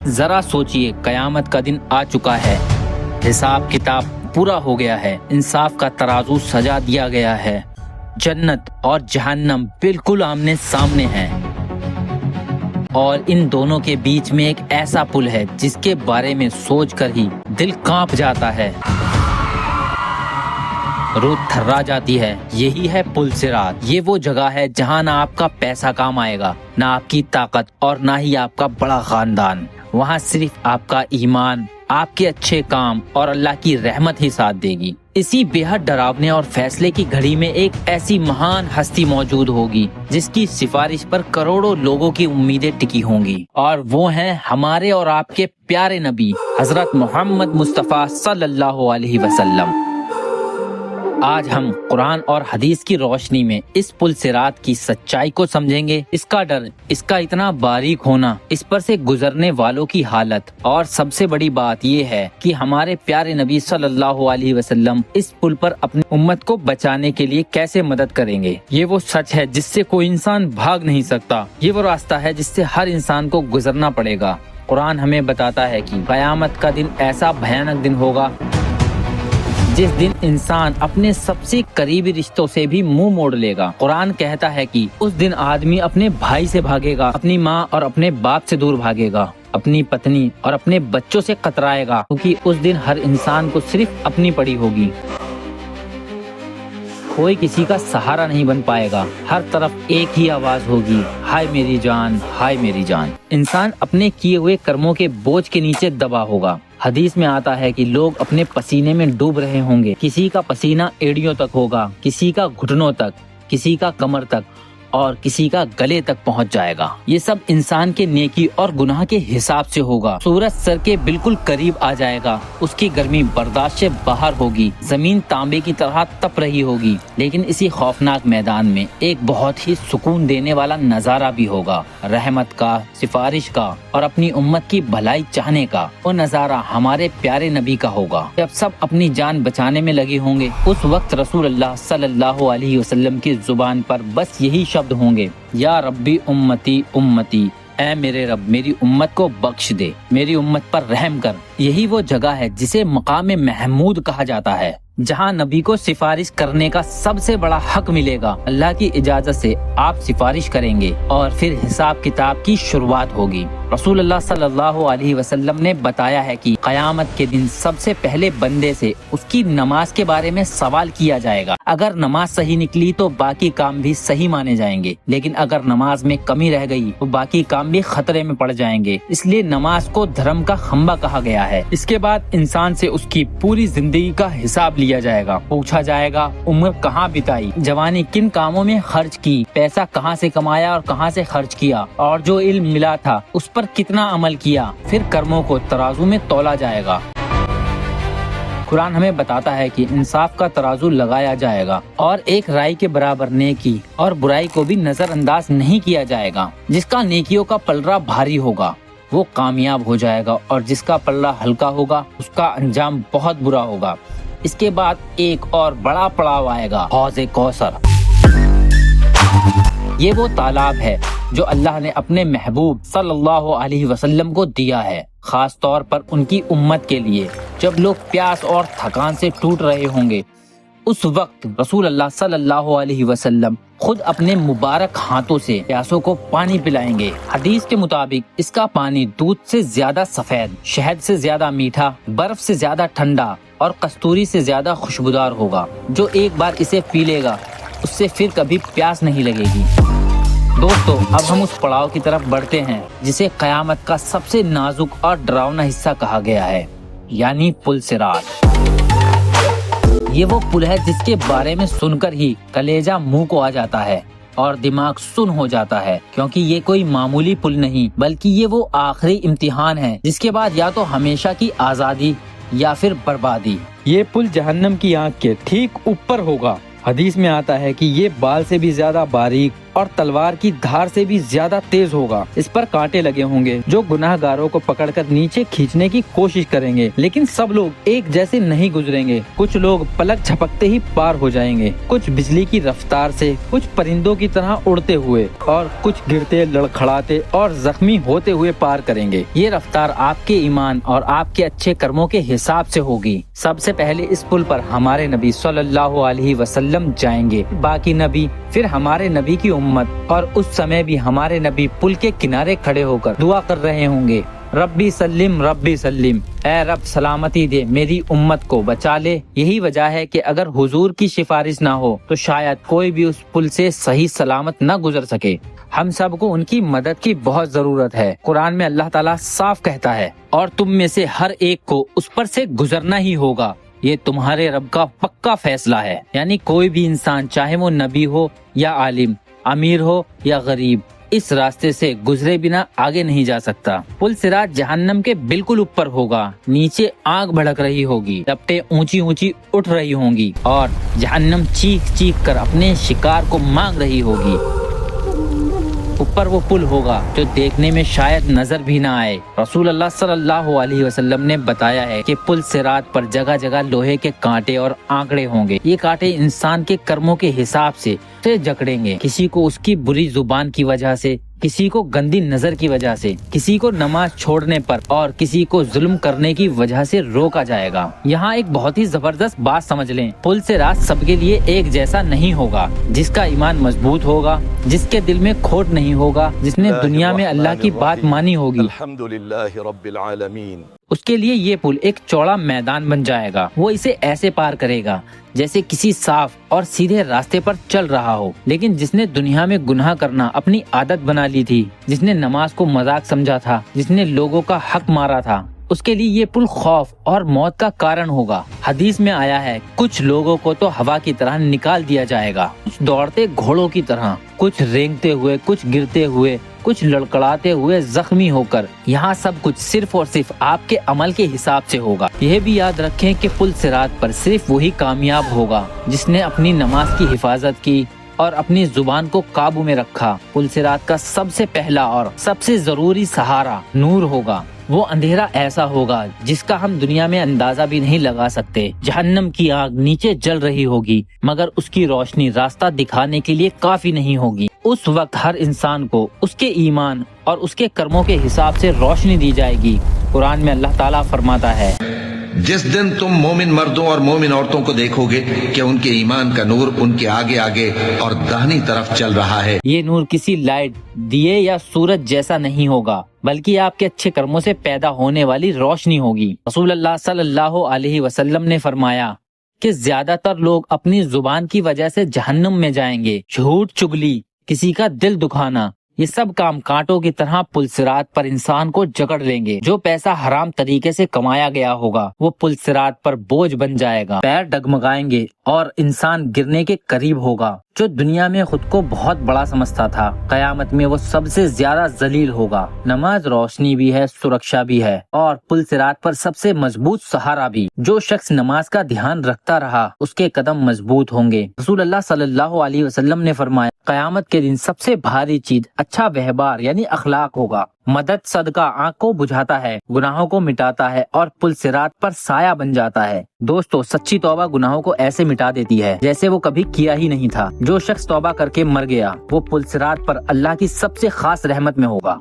ذرا سوچئے، قیامت کا دن آ چکا ہے، حساب کتاب پورا ہو گیا ہے، انصاف کا ترازو سجا دیا گیا ہے، جنت اور جہنم بالکل آمنے سامنے ہیں، اور ان دونوں کے بیچ میں ایک ایسا پل ہے جس کے بارے میں سوچ کر ہی دل کانپ جاتا ہے، روح تھرا جاتی ہے۔ یہی ہے پل صراط۔ یہ وہ جگہ ہے جہاں نہ آپ کا پیسہ کام آئے گا، نہ آپ کی طاقت، اور نہ ہی آپ کا بڑا خاندان۔ وہاں صرف آپ کا ایمان، آپ کے اچھے کام اور اللہ کی رحمت ہی ساتھ دے گی۔ اسی بے حد ڈراونے اور فیصلے کی گھڑی میں ایک ایسی مہان ہستی موجود ہوگی جس کی سفارش پر کروڑوں لوگوں کی امیدیں ٹکی ہوں گی، اور وہ ہیں ہمارے اور آپ کے پیارے نبی حضرت محمد مصطفیٰ صلی اللہ علیہ وسلم۔ آج ہم قرآن اور حدیث کی روشنی میں اس پل صراط کی سچائی کو سمجھیں گے، اس کا ڈر، اس کا اتنا باریک ہونا، اس پر سے گزرنے والوں کی حالت، اور سب سے بڑی بات یہ ہے کہ ہمارے پیارے نبی صلی اللہ علیہ وسلم اس پل پر اپنی امت کو بچانے کے لیے کیسے مدد کریں گے۔ یہ وہ سچ ہے جس سے کوئی انسان بھاگ نہیں سکتا، یہ وہ راستہ ہے جس سے ہر انسان کو گزرنا پڑے گا۔ قرآن ہمیں بتاتا ہے کہ قیامت کا دن ایسا بھیانک دن ہوگا جس دن انسان اپنے سب سے قریبی رشتوں سے بھی منہ موڑ لے گا۔ قرآن کہتا ہے کہ اس دن آدمی اپنے بھائی سے بھاگے گا، اپنی ماں اور اپنے باپ سے دور بھاگے گا، اپنی پتنی اور اپنے بچوں سے کترائے گا، کیونکہ اس دن ہر انسان کو صرف اپنی پڑی ہوگی۔ کوئی کسی کا سہارا نہیں بن پائے گا، ہر طرف ایک ہی آواز ہوگی، ہائے میری جان، ہائے میری جان۔ انسان اپنے کیے ہوئے کرموں کے بوجھ کے نیچے دبا ہوگا۔ حدیث میں آتا ہے کہ لوگ اپنے پسینے میں ڈوب رہے ہوں گے، کسی کا پسینہ ایڑیوں تک ہوگا، کسی کا گھٹنوں تک، کسی کا کمر تک، اور کسی کا گلے تک پہنچ جائے گا۔ یہ سب انسان کے نیکی اور گناہ کے حساب سے ہوگا۔ سورج سر کے بالکل قریب آ جائے گا، اس کی گرمی برداشت سے باہر ہوگی، زمین تانبے کی طرح تپ رہی ہوگی، لیکن اسی خوفناک میدان میں ایک بہت ہی سکون دینے والا نظارہ بھی ہوگا، رحمت کا، سفارش کا اور اپنی امت کی بھلائی چاہنے کا۔ وہ نظارہ ہمارے پیارے نبی کا ہوگا جب سب اپنی جان بچانے میں لگے ہوں گے۔ اس وقت رسول اللہ صلی اللہ علیہ وسلم کی زبان پر بس یہی شبد ہوں گے، یا ربی امتی امتی، اے میرے رب میری امت کو بخش دے، میری امت پر رحم کر۔ یہی وہ جگہ ہے جسے مقام محمود کہا جاتا ہے، جہاں نبی کو سفارش کرنے کا سب سے بڑا حق ملے گا۔ اللہ کی اجازت سے آپ سفارش کریں گے اور پھر حساب کتاب کی شروعات ہوگی۔ رسول اللہ صلی اللہ علیہ وسلم نے بتایا ہے کہ قیامت کے دن سب سے پہلے بندے سے اس کی نماز کے بارے میں سوال کیا جائے گا۔ اگر نماز صحیح نکلی تو باقی کام بھی صحیح مانے جائیں گے، لیکن اگر نماز میں کمی رہ گئی تو باقی کام بھی خطرے میں پڑ جائیں گے۔ اس لیے نماز کو دھرم کا خمبہ کہا گیا ہے۔ اس کے بعد انسان سے اس کی پوری زندگی کا حساب لیا جائے گا، پوچھا جائے گا عمر کہاں بتائی، جوانی کن کاموں میں خرچ کی، پیسہ کہاں سے کمایا اور کہاں سے خرچ کیا، اور جو علم ملا تھا اس پر کتنا عمل کیا۔ پھر کرموں کو ترازو میں تولا جائے گا۔ قرآن ہمیں بتاتا ہے کہ انصاف کا ترازو لگایا جائے گا، اور ایک رائی کے برابر نیکی اور برائی کو بھی نظر انداز نہیں کیا جائے گا۔ جس کا نیکیوں کا پلڑا بھاری ہوگا وہ کامیاب ہو جائے گا، اور جس کا پلڑا ہلکا ہوگا اس کا انجام بہت برا ہوگا۔ اس کے بعد ایک اور بڑا پڑاؤ آئے گا، حوض کوثر۔ یہ وہ تالاب ہے جو اللہ نے اپنے محبوب صلی اللہ علیہ وسلم کو دیا ہے، خاص طور پر ان کی امت کے لیے۔ جب لوگ پیاس اور تھکان سے ٹوٹ رہے ہوں گے، اس وقت رسول اللہ صلی اللہ علیہ وسلم خود اپنے مبارک ہاتھوں سے پیاسوں کو پانی پلائیں گے۔ حدیث کے مطابق اس کا پانی دودھ سے زیادہ سفید، شہد سے زیادہ میٹھا، برف سے زیادہ ٹھنڈا اور کستوری سے زیادہ خوشبودار ہوگا۔ جو ایک بار اسے پی لے گا اس سے پھر کبھی پیاس نہیں لگے گی۔ دوستو، اب ہم اس پڑاؤ کی طرف بڑھتے ہیں جسے قیامت کا سب سے نازک اور ڈراؤنا حصہ کہا گیا ہے، یعنی پل صراط۔ یہ وہ پل ہے جس کے بارے میں سن کر ہی کلیجہ منہ کو آ جاتا ہے اور دماغ سن ہو جاتا ہے، کیونکہ یہ کوئی معمولی پل نہیں بلکہ یہ وہ آخری امتحان ہے جس کے بعد یا تو ہمیشہ کی آزادی یا پھر بربادی۔ یہ پل جہنم کی آنکھ کے ٹھیک اوپر ہوگا۔ حدیث میں آتا ہے کہ یہ بال سے بھی زیادہ باریک اور تلوار کی دھار سے بھی زیادہ تیز ہوگا۔ اس پر کانٹے لگے ہوں گے جو گناہ گاروں کو پکڑ کر نیچے کھینچنے کی کوشش کریں گے، لیکن سب لوگ ایک جیسے نہیں گزریں گے۔ کچھ لوگ پلک جھپکتے ہی پار ہو جائیں گے، کچھ بجلی کی رفتار سے، کچھ پرندوں کی طرح اڑتے ہوئے، اور کچھ گرتے، لڑکھڑاتے اور زخمی ہوتے ہوئے پار کریں گے۔ یہ رفتار آپ کے ایمان اور آپ کے اچھے کرموں کے حساب سے ہوگی۔ سب سے پہلے اس پل پر ہمارے نبی صلی اللہ علیہ وسلم جائیں گے، باقی نبی، پھر ہمارے نبی کی امت، اور اس سمے بھی ہمارے نبی پل کے کنارے کھڑے ہو کر دعا کر رہے ہوں گے، ربی سلم ربی سلم، اے رب سلامتی دے، میری امت کو بچا لے۔ یہی وجہ ہے کہ اگر حضور کی سفارش نہ ہو تو شاید کوئی بھی اس پل سے صحیح سلامت نہ گزر سکے۔ ہم سب کو ان کی مدد کی بہت ضرورت ہے۔ قرآن میں اللہ تعالیٰ صاف کہتا ہے، اور تم میں سے ہر ایک کو اس پر سے گزرنا ہی ہوگا، یہ تمہارے رب کا پکا فیصلہ ہے۔ یعنی کوئی بھی انسان، چاہے وہ نبی ہو یا عالم، امیر ہو یا غریب، اس راستے سے گزرے بنا آگے نہیں جا سکتا۔ پل صراط جہنم کے بالکل اوپر ہوگا، نیچے آگ بھڑک رہی ہوگی، لپٹیں اونچی اونچی اٹھ رہی ہوں گی، اور جہنم چیخ چیخ کر اپنے شکار کو مانگ رہی ہوگی۔ اوپر وہ پل ہوگا جو دیکھنے میں شاید نظر بھی نہ آئے۔ رسول اللہ صلی اللہ علیہ وسلم نے بتایا ہے کہ پل صراط پر جگہ جگہ لوہے کے کانٹے اور آنکڑے ہوں گے۔ یہ کانٹے انسان کے کرموں کے حساب سے جکڑیں گے، کسی کو اس کی بری زبان کی وجہ سے، کسی کو گندی نظر کی وجہ سے، کسی کو نماز چھوڑنے پر، اور کسی کو ظلم کرنے کی وجہ سے روکا جائے گا۔ یہاں ایک بہت ہی زبردست بات سمجھ لیں، پل صراط سب کے لیے ایک جیسا نہیں ہوگا۔ جس کا ایمان مضبوط ہوگا، جس کے دل میں کھوٹ نہیں ہوگا، جس نے دنیا میں اللہ کی بات مانی ہوگی، الحمدللہ رب العالمین، اس کے لیے یہ پل ایک چوڑا میدان بن جائے گا۔ وہ اسے ایسے پار کرے گا جیسے کسی صاف اور سیدھے راستے پر چل رہا ہو۔ لیکن جس نے دنیا میں گناہ کرنا اپنی عادت بنا لی تھی، جس نے نماز کو مذاق سمجھا تھا، جس نے لوگوں کا حق مارا تھا، اس کے لیے یہ پل خوف اور موت کا کارن ہوگا۔ حدیث میں آیا ہے، کچھ لوگوں کو تو ہوا کی طرح نکال دیا جائے گا، کچھ دوڑتے گھوڑوں کی طرح، کچھ رینگتے ہوئے، کچھ گرتے ہوئے، کچھ لڑکڑاتے ہوئے زخمی ہو کر۔ یہاں سب کچھ صرف اور صرف آپ کے عمل کے حساب سے ہوگا۔ یہ بھی یاد رکھیں کہ پل صراط پر صرف وہی کامیاب ہوگا جس نے اپنی نماز کی حفاظت کی اور اپنی زبان کو قابو میں رکھا۔ پل صراط کا سب سے پہلا اور سب سے ضروری سہارا نور ہوگا۔ وہ اندھیرا ایسا ہوگا جس کا ہم دنیا میں اندازہ بھی نہیں لگا سکتے۔ جہنم کی آگ نیچے جل رہی ہوگی، مگر اس کی روشنی راستہ دکھانے کے لیے کافی نہیں ہوگی۔ اس وقت ہر انسان کو اس کے ایمان اور اس کے کرموں کے حساب سے روشنی دی جائے گی۔ قرآن میں اللہ تعالیٰ فرماتا ہے، جس دن تم مومن مردوں اور مومن عورتوں کو دیکھو گے کہ ان کے ایمان کا نور ان کے آگے آگے اور داہنی طرف چل رہا ہے۔ یہ نور کسی لائٹ، دیے یا سورج جیسا نہیں ہوگا، بلکہ آپ کے اچھے کرموں سے پیدا ہونے والی روشنی ہوگی۔ رسول اللہ صلی اللہ علیہ وسلم نے فرمایا کہ زیادہ تر لوگ اپنی زبان کی وجہ سے جہنم میں جائیں گے۔ جھوٹ، چگلی، کسی کا دل دکھانا، یہ سب کام کانٹوں کی طرح پل صراط پر انسان کو جکڑ لیں گے۔ جو پیسہ حرام طریقے سے کمایا گیا ہوگا وہ پل صراط پر بوجھ بن جائے گا، پیر ڈگمگائیں گے اور انسان گرنے کے قریب ہوگا۔ جو دنیا میں خود کو بہت بڑا سمجھتا تھا، قیامت میں وہ سب سے زیادہ ذلیل ہوگا۔ نماز روشنی بھی ہے، سرکشا بھی ہے، اور پل صراط پر سب سے مضبوط سہارا بھی۔ جو شخص نماز کا دھیان رکھتا رہا اس کے قدم مضبوط ہوں گے۔ رسول اللہ صلی اللہ علیہ وسلم نے فرمایا، قیامت کے دن سب سے بھاری چیز اچھا وہبار یعنی اخلاق ہوگا۔ مدد صدقہ آنکھ کو بجھاتا ہے، گناہوں کو مٹاتا ہے، اور پل صراط پر سایہ بن جاتا ہے۔ دوستو، سچی توبہ گناہوں کو ایسے مٹا دیتی ہے جیسے وہ کبھی کیا ہی نہیں تھا۔ جو شخص توبہ کر کے مر گیا وہ پل صراط پر اللہ کی سب سے خاص رحمت میں ہوگا۔